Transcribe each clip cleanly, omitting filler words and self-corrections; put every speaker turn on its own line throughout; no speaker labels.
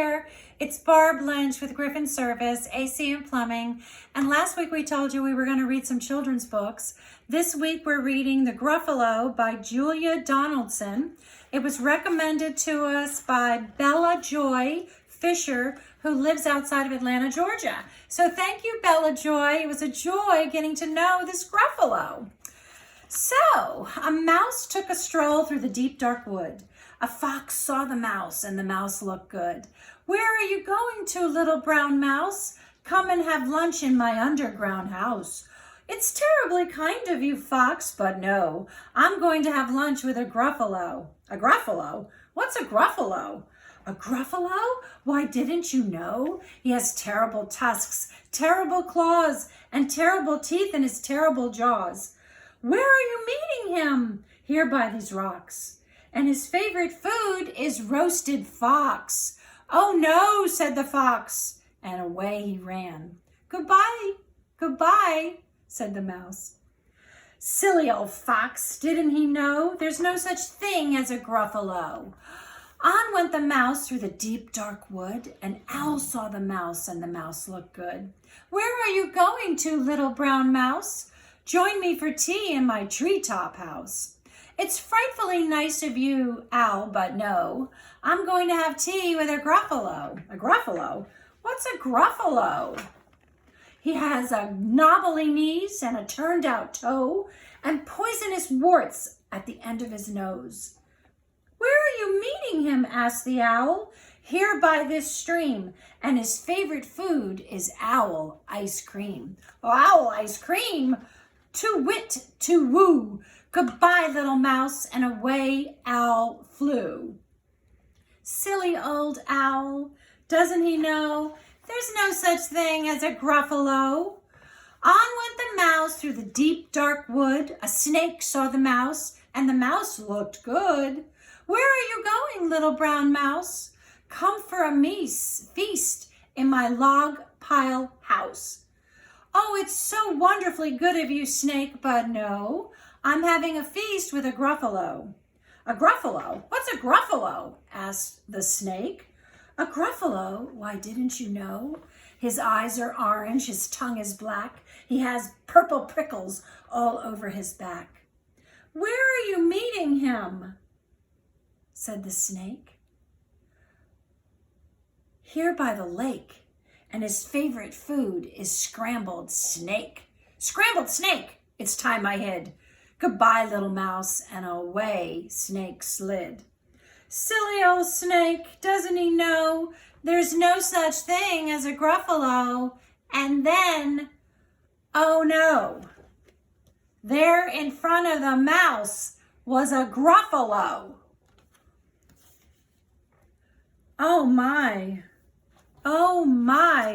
there, it's Barb Lynch with Griffin Service, AC&Plumbing, and last week we told you we were going to read some children's books. This week we're reading The Gruffalo by Julia Donaldson. It was recommended to us by Bella Joy Fisher, who lives outside of Atlanta, Georgia. So thank you, Bella Joy. It was a joy getting to know this Gruffalo. So, a mouse took a stroll through the deep dark wood. A fox saw the mouse, and the mouse looked good. "Where are you going to, little brown mouse? Come and have lunch in my underground house." "It's terribly kind of you, fox, but no. I'm going to have lunch with a Gruffalo." "A Gruffalo? What's a Gruffalo?" "A Gruffalo? Why, didn't you know? He has terrible tusks, terrible claws, and terrible teeth in his terrible jaws." "Where are you meeting him?" "Here by these rocks. And his favorite food is roasted fox." "Oh no," said the fox, and away he ran. "Goodbye, goodbye," said the mouse. Silly old fox, didn't he know there's no such thing as a Gruffalo? On went the mouse through the deep dark wood. An owl saw the mouse, and the mouse looked good. "Where are you going to, little brown mouse?" "Join me for tea in my treetop house." "It's frightfully nice of you, owl, but no. I'm going to have tea with a Gruffalo." "A Gruffalo? What's a Gruffalo?" "He has a knobbly knees and a turned out toe and poisonous warts at the end of his nose." "Where are you meeting him?" asked the owl. "Here by this stream, and his favorite food is owl ice cream." "Oh, owl ice cream? To wit, to woo. Goodbye, little mouse," and away owl flew. Silly old owl, doesn't he know there's no such thing as a Gruffalo? On went the mouse through the deep dark wood. A snake saw the mouse, and the mouse looked good. "Where are you going, little brown mouse?" "Come for a feast in my log pile house." "Oh, it's so wonderfully good of you, snake, but no. I'm having a feast with a Gruffalo." "A Gruffalo? What's a Gruffalo?" asked the snake. "A Gruffalo? Why, didn't you know? His eyes are orange, his tongue is black. He has purple prickles all over his back." "Where are you meeting him?" said the snake. "Here by the lake, and his favorite food is scrambled snake." "Scrambled snake? It's time I hid. Goodbye, little mouse," and away snake slid. Silly old snake, doesn't he know there's no such thing as a Gruffalo? And then, oh no, there in front of the mouse was a Gruffalo. "Oh my,"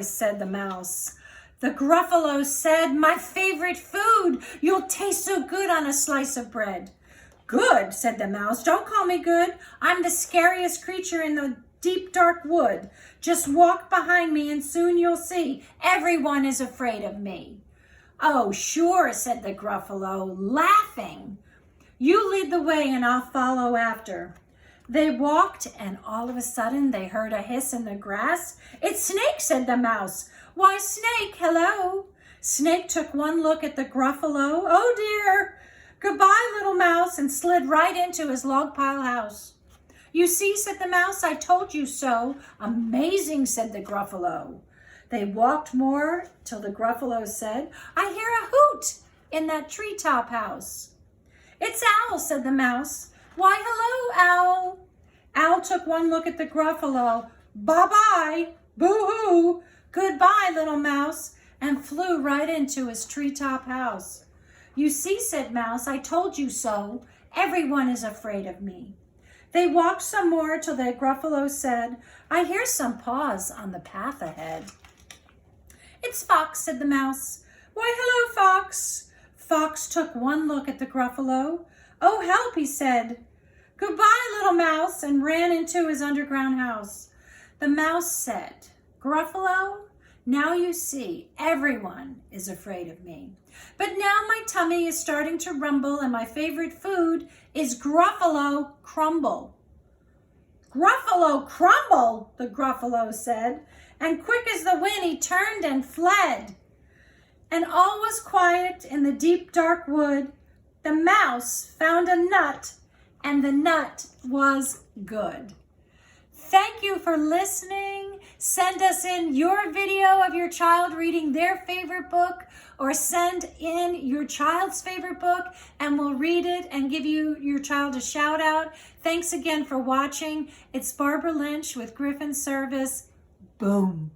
said the mouse. The Gruffalo said, "My favorite food. You'll taste so good on a slice of bread." "Good," said the mouse. "Don't call me good. I'm the scariest creature in the deep dark wood. Just walk behind me and soon you'll see everyone is afraid of me." "Oh, sure," said the Gruffalo, laughing. "You lead the way and I'll follow after." They walked, and all of a sudden they heard a hiss in the grass. "It's Snake," said the mouse. "Why, Snake, hello." Snake took one look at the Gruffalo. "Oh dear, goodbye, little mouse," and slid right into his log pile house. "You see," said the mouse, "I told you so." "Amazing," said the Gruffalo. They walked more till the Gruffalo said, "I hear a hoot in that treetop house." "It's Owl," said the mouse. "Why, hello, Owl." Owl took one look at the Gruffalo. "Bye-bye, boo-hoo, goodbye, little mouse," and flew right into his treetop house. "You see," said Mouse, "I told you so. Everyone is afraid of me." They walked some more till the Gruffalo said, "I hear some paws on the path ahead." "It's Fox," said the mouse. "Why, hello, Fox." Fox took one look at the Gruffalo. "Oh, help," he said. "Goodbye, little mouse," and ran into his underground house. The mouse said, "Gruffalo, now you see everyone is afraid of me. But now my tummy is starting to rumble and my favorite food is Gruffalo crumble." Gruffalo crumble, the Gruffalo said, and quick as the wind he turned and fled. And all was quiet in the deep dark wood. The mouse found a nut, and the nut was good. Thank you for listening. Send us in your video of your child reading their favorite book, or send in your child's favorite book and we'll read it and give your child a shout out. Thanks again for watching. It's Barbara Lynch with Griffin Service. Boom.